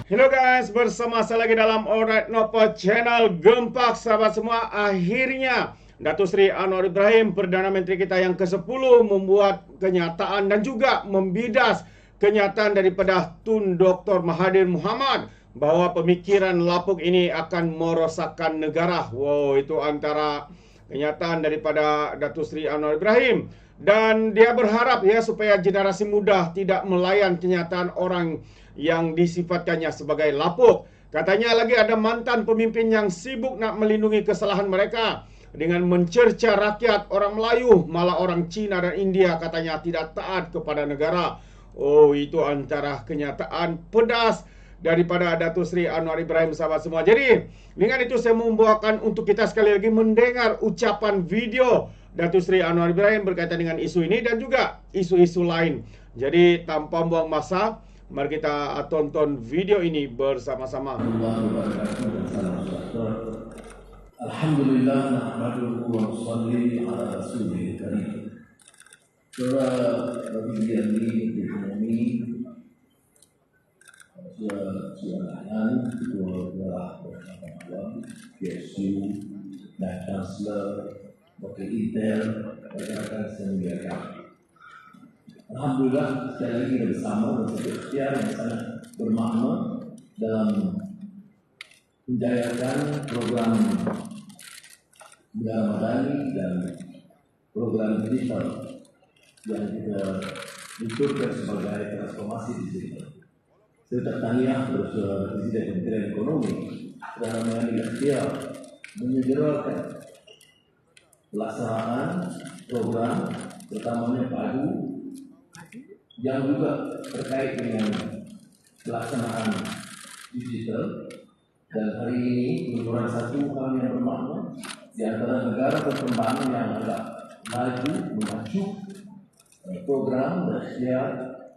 Hello guys, bersama saya lagi dalam Alright Nopo Channel. Gempak sahabat semua, akhirnya Datuk Seri Anwar Ibrahim, Perdana Menteri kita yang ke-10, membuat kenyataan dan juga membidas kenyataan daripada Tun Dr. Mahathir Mohamad bahawa pemikiran lapuk ini akan merosakkan negara. Wow, itu antara kenyataan daripada Datuk Seri Anwar Ibrahim. Dan dia berharap ya supaya generasi muda tidak melayan kenyataan orang yang disifatkannya sebagai lapuk. Katanya lagi ada mantan pemimpin yang sibuk nak melindungi kesalahan mereka dengan mencerca rakyat orang Melayu, malah orang Cina dan India katanya tidak taat kepada negara. Oh, itu antara kenyataan pedas daripada Datuk Seri Anwar Ibrahim, sahabat semua. Jadi, dengan itu saya membawakan untuk kita sekali lagi mendengar ucapan video Datuk Seri Anwar Ibrahim berkaitan dengan isu ini dan juga isu-isu lain. Jadi, tanpa buang masa, mari kita tonton video ini bersama-sama. Alhamdulillah nahmaduhu wa nusalli ala rasulil karim. Saudara bagian ini ekonomi silakan ketua bersama PSU dan Chancellor Wakil Intel rekan-rekan semuanya. Alhamdulillah sekali lagi kita bersama dan satu ikhtiar yang sangat bermakna dalam menjayakan program Negara Madani dan program digital yang kita luncurkan sebagai transformasi digital. Saya bertanya kepada Presiden Kementerian Ekonomi dalam mengambil ikhtiar menyegerakan pelaksanaan program terutamanya padu yang juga terkait dengan pelaksanaan digital. Dan hari ini merupakan satu hal yang bermakna di antara negara berkembang yang agak maju memacu program dan ikhtiar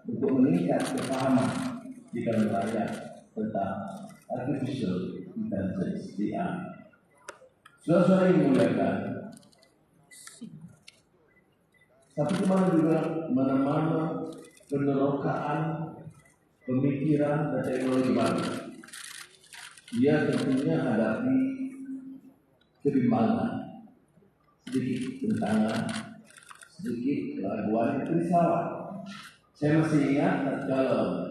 untuk meningkat kefahaman di kalangan rakyat tentang artificial intelligence (AI). Saudara-saudara yang dimuliakan, tapi kemana juga mana-mana penerokaan pemikiran dan teknologi baru, dia tentunya hadapi kebimbangan, sedikit tentangan, sedikit keraguan, kerisauan. Saya masih ingat kalau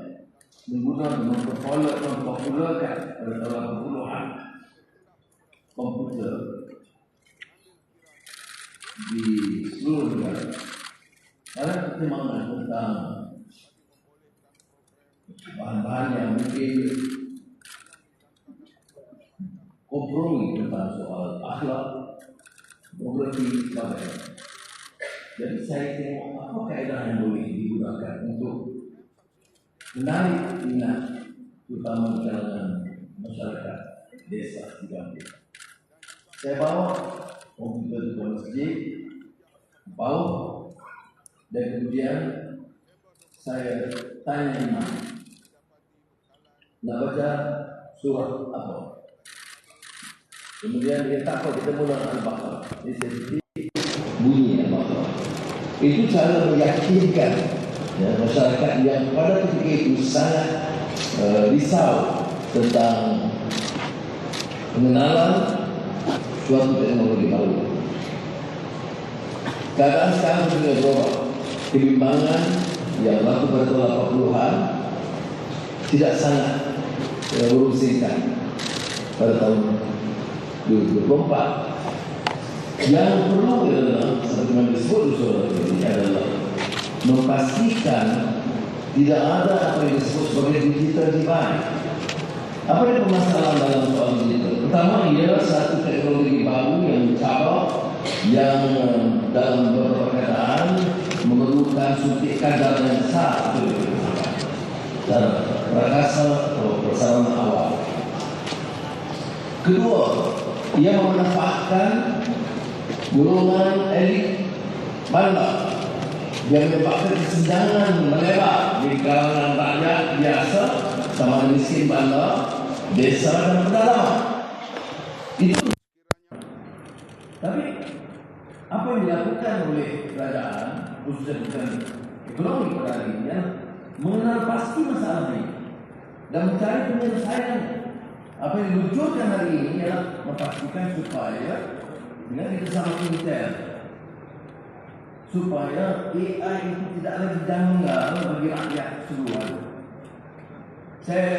mempopulerkan pada tahun 80-an komputer di seluruh negara. Ada pertimbangan tentang bahan-bahan yang mungkin kompromi tentang soal akhlak, morality, sebagainya. Jadi saya tengok apa kaedah yang boleh digunakan untuk menarik minat terutama di kalangan masyarakat desa di Gambir. Saya bawa komputer ke masjid, dan kemudian saya tanya imam, nak baca surat apa? Kemudian dia takut kita mula Al-Baqarah. Dia sedikit bunyi Al-Baqarah. Itu cara meyakinkan masyarakat yang pada ketika itu sangat risau tentang pengenalan suatu teknologi baru. Keadaan sekarang sudah berubah. Kebimbangan yang berlaku pada tahun 80-an tidak sangat berurusikan pada tahun 2024. Yang perlu adalah seperti yang disebut ini adalah memastikan tidak ada apa yang disebut sebagai digital divide. Apa yang permasalahan dalam soal digital? Pertama, ia satu teknologi baru yang mencabar, yang dalam beberapa keadaan memerlukan suntik kadar yang besar dan prakasa atau persarana awal. Kedua, ia memanfaatkan golongan elit bandar yang menyebabkan kesenjangan melebar di kalangan rakyat biasa sama miskin bandar, desa dan pedalaman. Itu. Tapi apa yang dilakukan oleh kerajaan, khususnya bukan ekonomi pada hari ini, mengenal pasti masalah ini. dan mencari penyelesaian. Apa yang diluncurkan hari ini adalah memastikan supaya dengan kerjasama Intel, supaya AI itu tidak lagi janggal bagi rakyat keseluruhan. Saya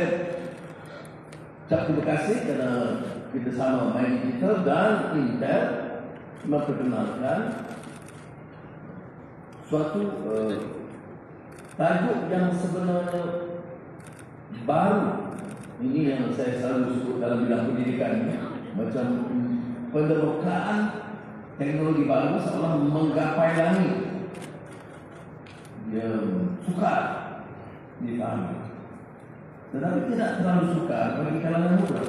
ucap terima kasih kerana kerjasama My Digital dan Intel memperkenalkan suatu tajuk yang sebenarnya baru. Ini yang saya selalu sebut dalam bidang pendidikan, macam pendemukaan teknologi baru seolah menggapai langit. Dia sukar dipahami, tetapi tidak terlalu sukar bagi kalangan muda.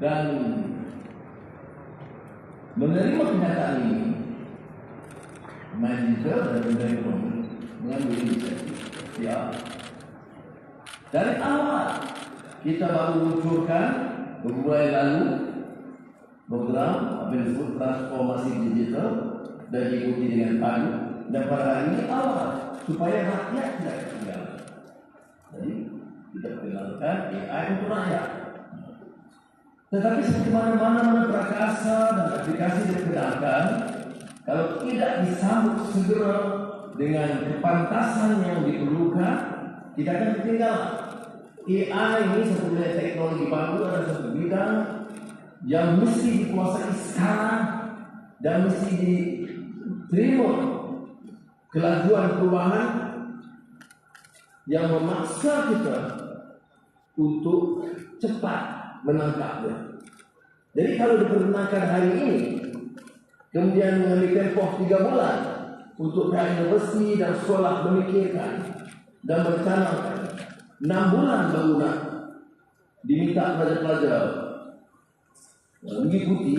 Dan menerima kenyataan ini, Manager dan Direktur mengambil inisiatif. Ya, dari awal kita baru luncurkan beberapa bulan lalu program apa yang disebut transformasi digital dan diikuti dengan padu, dan pada hari ini awal supaya rakyat tidak ketinggalan. Jadi kita perkenalkan AI untuk rakyat. Tetapi seperti mana-mana prakasa dan aplikasi diperkenalkan, kalau tidak disambut segera dengan kepantasan yang diperlukan, kita akan ketinggalan. AI ini sebenarnya teknologi baru adalah satu bidang yang mesti dikuasai sekarang dan mesti diterima kelajuan perubahan yang memaksa kita untuk cepat menangkapnya. Jadi kalau diperkenalkan hari ini, kemudian mengambil tempoh 3 bulan untuk pihak universiti dan sekolah memikirkan dan merencanakan, 6 bulan baru nak diminta pelajar-pelajar mengikuti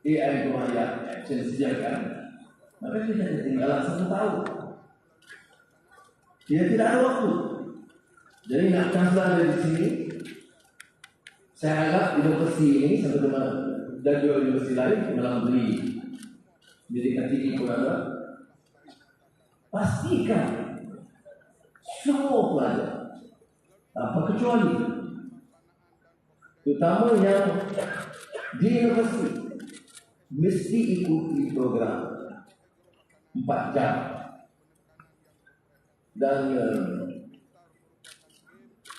AI itu rakyat yang disediakan, maka kita ketinggalan 1 tahun. Kita tidak ada waktu. Jadi nak transfer dari sini, saya harap universiti ini sampai dengan dan juga universiti lain dalam beli pendidikan tinggi pun ada, pastikan semua pelajar tanpa kecuali, terutama yang di universiti, mesti ikuti program 4 jam dan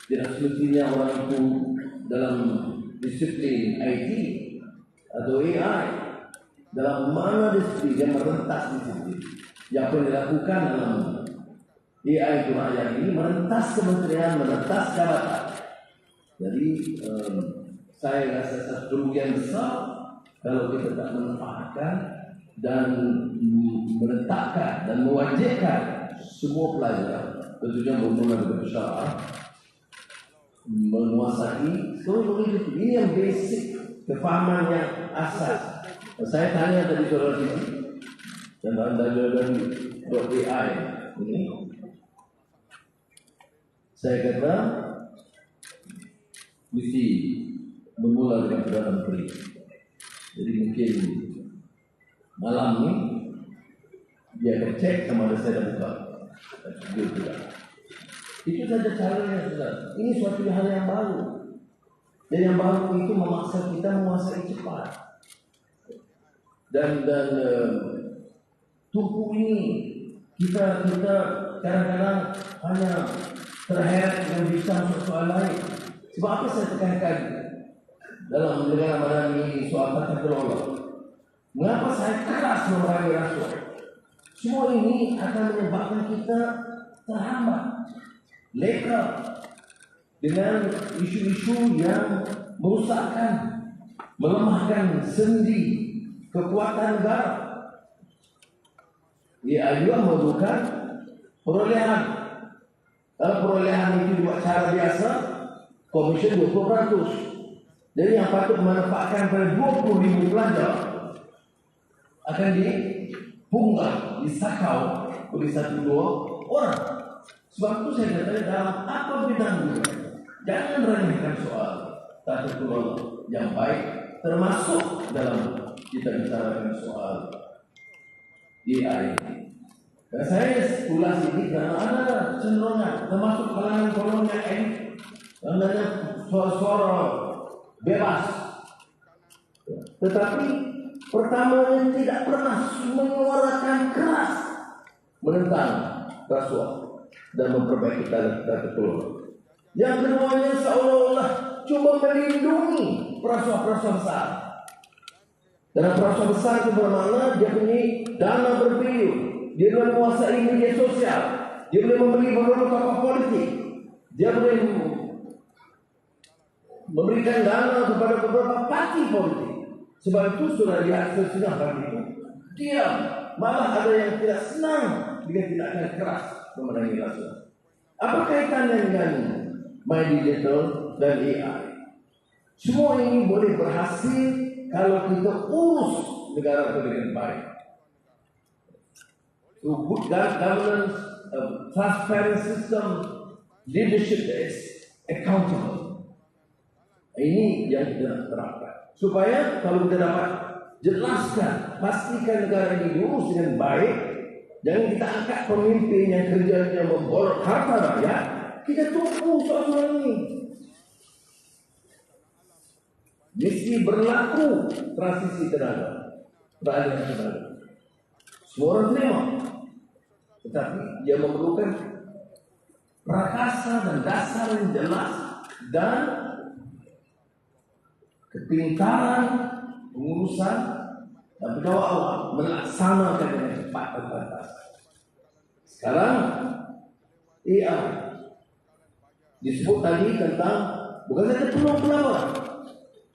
tidak semestinya orang itu dalam disiplin IT atau AI, dalam mana disiplin yang merentas disiplin. Yang perlu dilakukan dalam AI itu rakyat ini merentas kementerian, merentas jabatan. Jadi saya rasa satu kerugian besar kalau kita tak memanfaatkan dan menetapkan dan mewajibkan semua pelajar, tentunya bermula dari syarah, menguasai seluruh hidup. Ini yang basic, kefahaman yang asas. Saya tanya tadi saudara ini tentang AI ini, saya kata mesti bermula dengan Perdana Menteri. Jadi mungkin malam ini dia akan cek sama ada saya dah buka. Itu saja caranya, saudara. Ini suatu hal yang baru. Dan yang baru itu memaksa kita menguasai cepat. Dan tubuh ini kita kadang-kadang hanya terheret dengan bincang soal lain. Sebab apa saya tekankan dalam negara badan ini soal tata kelola? Mengapa saya keras memerangi rasuah? Semua ini akan menyebabkan kita terhambat, leka dengan isu-isu yang merusakkan, melemahkan sendi kekuatan negara. Ia juga memerlukan perolehan. Kalau perolehan itu buat cara biasa, komisen 20%. Jadi yang patut memanfaatkan pada 20,000 pelajar akan dipunggah, disakau oleh 1-2 orang. Sebab itu saya katakan dalam apa bidang juga, jangan remehkan soal tata kelola yang baik, termasuk dalam kita bicarakan soal AI. Dan saya ulas ini karena ada cenderungan, termasuk kalangan kolonial elit, yang ada suara-suara bebas. Tetapi pertamanya tidak pernah menyuarakan keras menentang rasuah dan memperbaiki tata kelola. Yang keduanya seolah-olah coba melindungi perasuah-perasuah besar. Dan perasuah besar itu bermakna dia punya dana bertriliun, dia boleh menguasai media sosial, dia boleh membeli beberapa tokoh politik, dia boleh memberikan dana kepada beberapa parti politik. Sebab itu sudah lihat sesudah itu diam. Malah ada yang tidak senang jika tidak akan keras memenangi rasuah. Apa kaitannya dengan My Digital dan AI? Semua ini boleh berhasil kalau kita urus negara kita dengan baik. So good governance, transparent system, leadership is accountable. Ini yang kita terapkan. Supaya kalau kita dapat jelaskan, pastikan negara ini diurus dengan baik, jangan kita angkat pemimpin yang kerjanya memborok harta rakyat, kita tunggu soal ini. Mesti berlaku transisi tenaga, peralihan tenaga. Semua orang terima, tetapi dia memerlukan prakasa dan dasar yang jelas dan kepintaran pengurusan dan pegawai melaksanakan dengan cepat dan tuntas. Sekarang AI disebut tadi tentang bukan saja peluang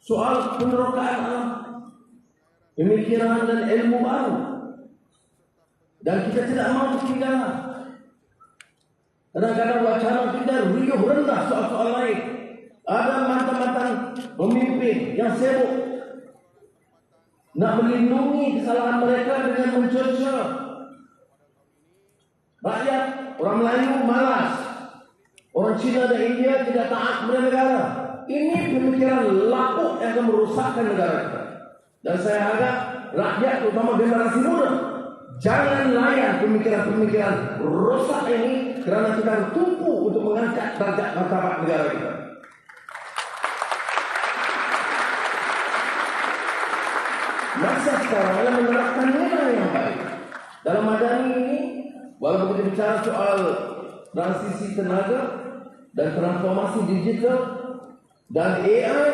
soal penerokaan alam, pemikiran dan ilmu baru, dan kita tidak mau ketinggalan. Kadang-kadang wacana kita riuh rendah soal-soal lain. Ada mantan-mantan pemimpin yang sibuk nak melindungi kesalahan mereka dengan mencerca rakyat. Orang Melayu malas, orang Cina dan India tidak taat kepada negara. Ini pemikiran lapuk yang akan merusakkan negara kita. Dan saya harap rakyat, terutama generasi muda, jangan layan pemikiran-pemikiran rusak ini, kerana kita harus tumpu untuk mengangkat darjat martabat negara kita. Masa sekarang adalah menerapkan nilai yang baik. Dalam Madani ini, walaupun kita bicara soal transisi tenaga dan transformasi digital dan AI,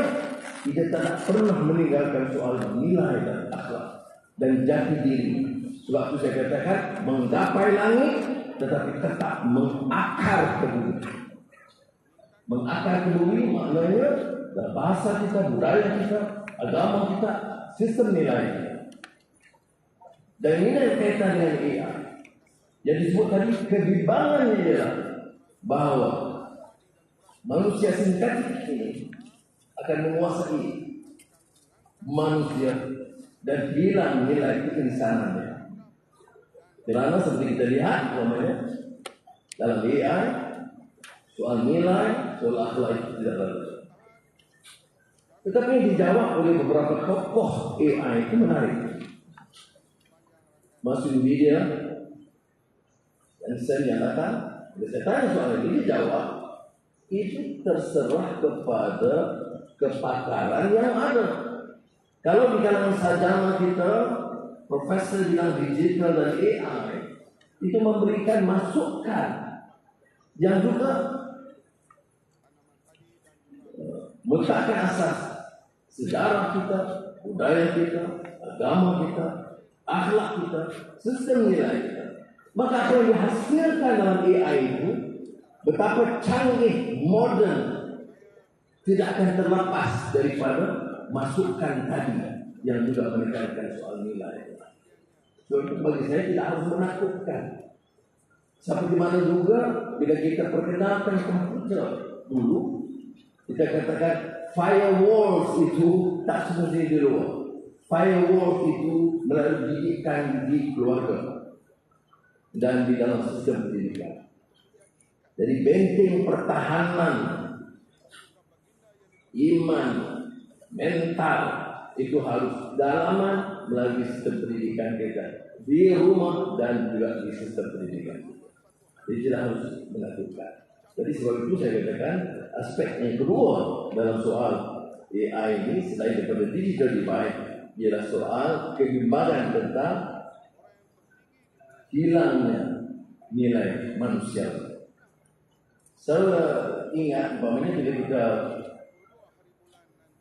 kita tidak pernah meninggalkan soal nilai dan akhlak dan jati diri. Sebab itu saya katakan menggapai langit tetapi tetap mengakar ke bumi. Mengakar ke bumi maknanya dalam bahasa kita, budaya kita, agama kita, sistem nilai kita. Dan ini yang kaitan dengan AI. Yang disebut tadi kebimbangannya ialah bahawa manusia sintetik ini akan menguasai manusia dan hilang nilai keinsanannya. Kerana seperti kita lihat namanya dalam AI, soal nilai, soal akhlak itu tidak ada. Tetapi yang dijawab oleh beberapa tokoh AI itu menarik. Masuk media dan saya nyatakan, bila saya tanya soal ini, dia jawab itu terserah kepada kepakaran yang ada. Kalau di kalangan sarjana kita, profesor bidang digital dan AI itu memberikan masukan yang juga meletakkan asas sejarah kita, budaya kita, agama kita, akhlak kita, sistem nilai kita. Maka apa yang dihasilkan dalam AI itu betapa canggih, modern, tidak akan terlepas daripada masukan tadi yang juga menekankan soal nilai. So, itu bagi saya tidak harus menakutkan. Seperti mana juga bila kita perkenalkan komputer dulu, kita katakan firewalls itu tak seperti di luar. Firewalls itu melalui didikan di keluarga dan di dalam sistem pendidikan. Jadi benteng pertahanan iman, mental itu harus dalaman melalui sistem pendidikan kita di rumah dan juga di sistem pendidikan. Jadi tidak harus melakukan. Jadi sebab itu saya katakan aspek yang kedua dalam soal AI ini selain daripada digital divide ialah soal kebimbangan tentang hilangnya nilai manusia. Saya ingat umpamanya bila kita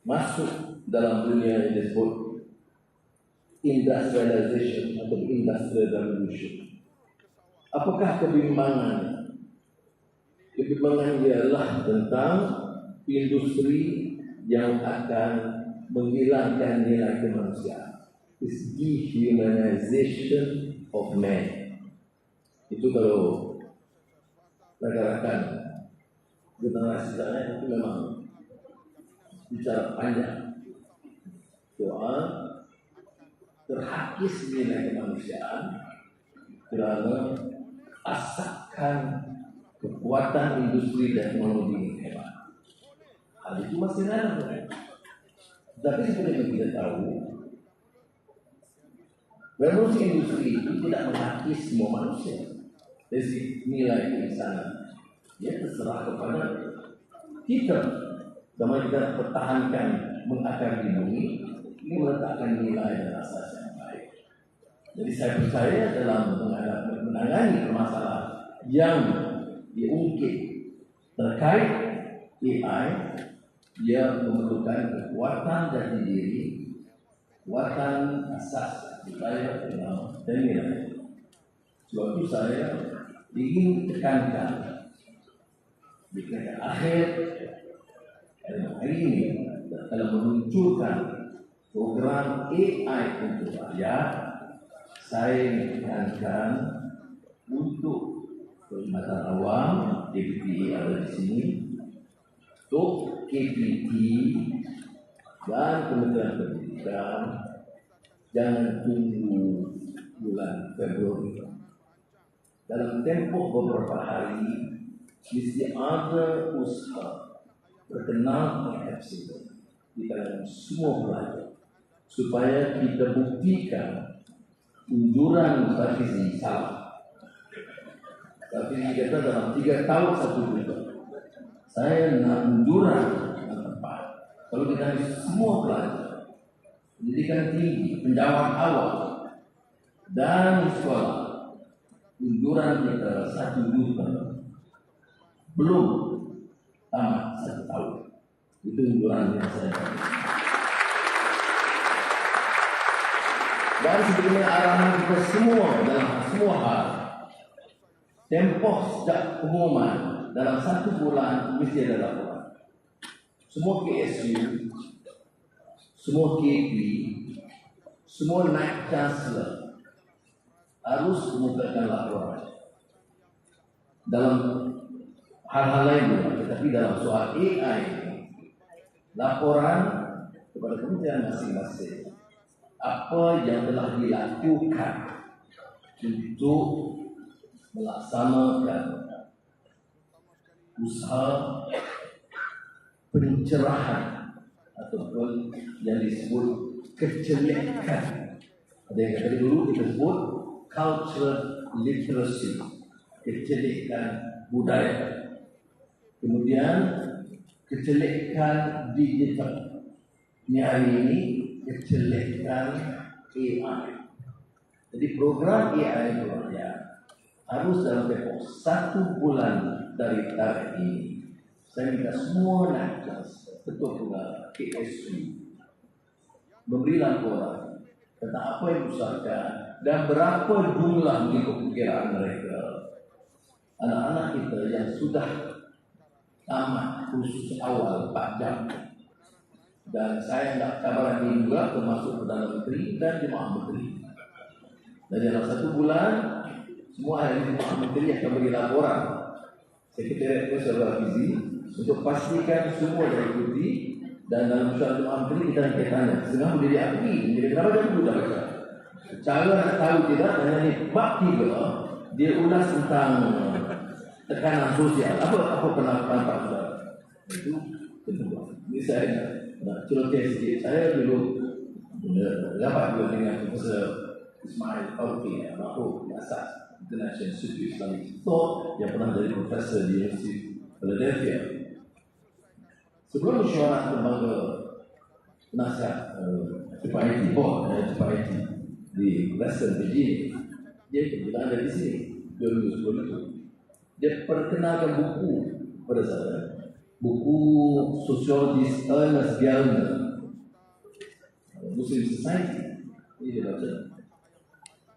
masuk dalam dunia yang disebut industrialization atau industrial revolution. Apakah kebimbangan? Kebimbangan ialah tentang industri yang akan menghilangkan nilai kemanusiaan. It's dehumanization of man. Itu kalau rakan-rakan generasi saya itu memang bicara panjang soal terhakis nilai kemanusiaan kerana asakan kekuatan industri dan teknologi yang hebat. Hal itu masih ada. Tapi seperti yang kita tahu, revolusi industri itu tidak menghakis semua manusia. Dari nilai keinsanan, dia terserah kepada kita. Sama kita pertahankan mengakar di bumi, ini meletakkan nilai dan asas yang baik. Jadi saya percaya dalam menangani permasalahan yang diungkit terkait AI, dia memerlukan kekuatan jati diri, kekuatan asas budaya dan nilai. Sebab itu saya ingin tekankan di akhir hari ini dalam meluncurkan program AI untuk rakyat, saya tekankan untuk perkhidmatan awam, DPP ada di sini, untuk KPT dan Kementerian Pendidikan, jangan tunggu bulan Februari. Dalam tempoh beberapa hari, mesti ada usaha berkenaan PFC di dalam semua pelajar, supaya kita buktikan unjuran revisi salah. Tapi kita dalam 3 tahun 1 bulan, saya nak unjuran yang tepat. Kalau kita semua pelajar, pendidikan tinggi, penjawat awal dan sekolah, unjuran kita 1 juta belum tamat 1 tahun. Itu unjuran yang saya beri. Dan sebagaimana arahan kita semua dalam semua hal, tempoh sejak pengumuman dalam 1 bulan mesti ada laporan. Semua KSU, semua KP, semua naik chancellor harus mengumpulkan laporan. Dalam hal-hal lain juga, tetapi dalam soal AI, laporan kepada kementerian masing-masing apa yang telah dilakukan untuk melaksanakan usaha pencerahan ataupun yang disebut kecelekan. Ada yang kata dulu kita sebut cultural literacy, kecelekan budaya. Kemudian kecelekan digital. Ini hari ini kecelekan AI. Jadi program AI itu harus dalam tempoh 1 bulan dari tarikh ini. Saya minta semua nakes, ketua tunggal, KSU memberi laporan tentang apa yang diusahakan dan berapa jumlah mengikut perkiraan mereka anak-anak kita yang sudah tamat kursus awal 4 jam. Dan saya nak kabaran ini juga termasuk Perdana Menteri dan Jemaah Menteri. Dan dalam 1 bulan semua ahli Jemaah Menteri akan beri laporan Sekretariat Perserta Fizi untuk pastikan semua diikuti. Dan dalam surat Jemaah Menteri kita nak tanya setengah boleh diakui. Jadi kenapa dia perlu dah baca? Cara nak tahu tidak, hanya ni bab 3 dia ulas tentang tekanan sosial. Apa pendapat saudara? Itu kedua. Ini saya nak celoteh sikit. Saya dulu dapat juga dengan Profesor Ismail Fauzi almarhum asas International Institute Islamic Thought yang pernah jadi profesor di University Philadelphia. Sebelum mesyuarat lembaga penasihat CPIT Board CPIT di Western Virginia, dia kebetulan ada di sini 2010 itu. Dia perkenalkan buku pada saya, buku sosiologis Ernest Gellner, Muslim Society. Ini dia baca.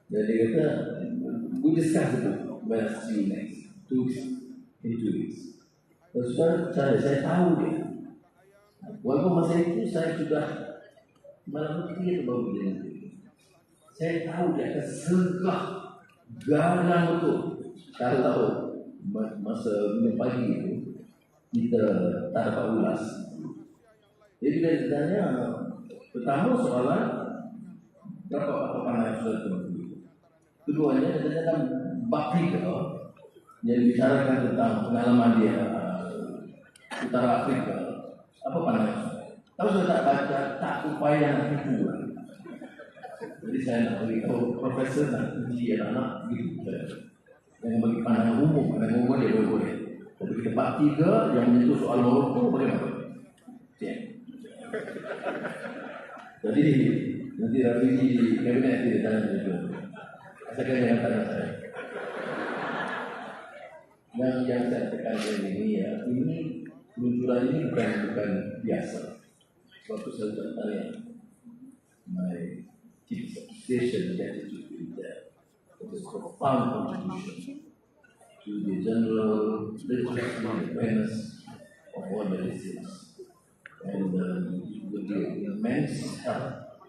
Dan dia kata, we discuss the book, when I see you next, 2 weeks, in 2 weeks. Dan saya tahu dia. Walaupun masa itu saya sudah malam putih atau baru dia. Saya tahu dia akan segah garang betul. Kalau masa minum pagi itu kita tak dapat ulas. Jadi bila ditanya, pertama soalan berapa panah sudah terbentuk. Keduanya ditanyakan bab 3 yang dibicarakan tentang pengalaman dia Utara Afrika. Apa panah? Kalau sudah tak baca, tak upaya nak tipu. Jadi saya nak beritahu profesor nak uji anak-anak gitu. Yang bagi pandangan umum dia boleh. Tapi kita bab 3 yang menyentuh soal Morocco bagaimana? Ya. Jadi nanti Rafi di kabinet dia tanya juga. Asalkan jangan tanya saya. Yang saya tekankan ini ya, ini munculan ini bukan biasa. Waktu saya tanya my chief station attitude is that it is profound contribution to the general literacy awareness of all medicines, and with the immense help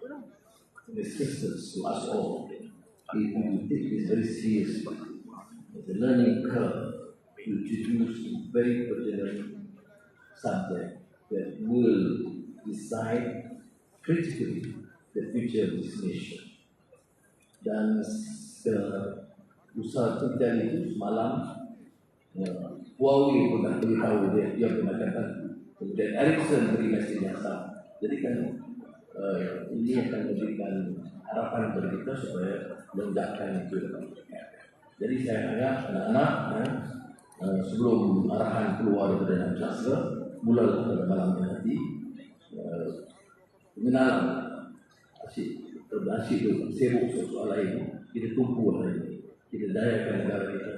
and assistance to us all if we take this very seriously. The learning curve to introduce a very pertinent subject that will decide critically the future of this nation. Dan usaha kerja itu semalam Huawei pun nak beritahu dia pernah kata, kemudian Ericsson beri mesej yang sama. Jadi kan ini akan memberikan harapan kepada kita supaya melonjakkan itu. Jadi saya harap anak-anak sebelum arahan keluar daripada dalam kelas mula pada malam nanti mengenal asyik itu sibuk soal lain, kita tumpu hari ini, kita dayakan negara kita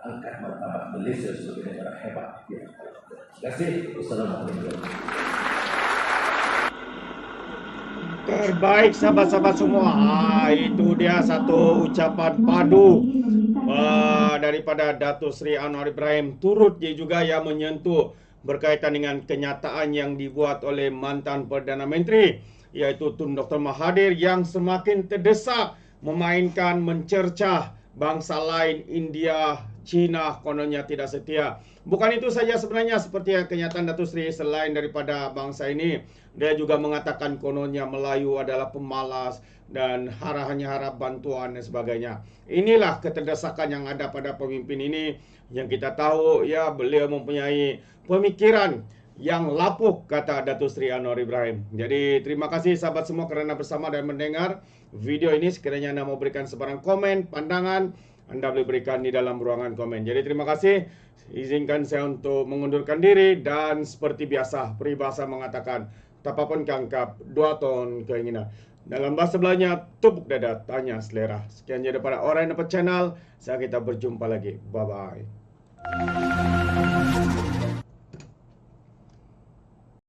angkat martabat Malaysia sebagai negara hebat. Terima kasih. Wassalamualaikum. Terbaik sahabat-sahabat semua. Itu dia satu ucapan padu daripada Datuk Seri Anwar Ibrahim. Turut dia juga yang menyentuh berkaitan dengan kenyataan yang dibuat oleh mantan Perdana Menteri, iaitu Tun Dr. Mahathir, yang semakin terdesak memainkan, mencercah bangsa lain, India, China, kononnya tidak setia. Bukan itu saja sebenarnya, seperti yang kenyataan Datuk Seri, selain daripada bangsa ini, dia juga mengatakan kononnya Melayu adalah pemalas dan hanya harap bantuan dan sebagainya. Inilah keterdesakan yang ada pada pemimpin ini, yang kita tahu ya beliau mempunyai pemikiran yang lapuh, kata Datuk Seri Anwar Ibrahim. Jadi terima kasih sahabat semua kerana bersama dan mendengar video ini. Sekiranya anda mau berikan sebarang komen, pandangan, anda boleh berikan di dalam ruangan komen. Jadi terima kasih. Izinkan saya untuk mengundurkan diri, dan seperti biasa peribahasa mengatakan tapapun kangkap 2 ton keinginan. Dalam bahasa Belanya, tepuk dada, tanya selera. Sekian jadi daripada Orang Dapat Channel. Saya kita berjumpa lagi. Bye-bye.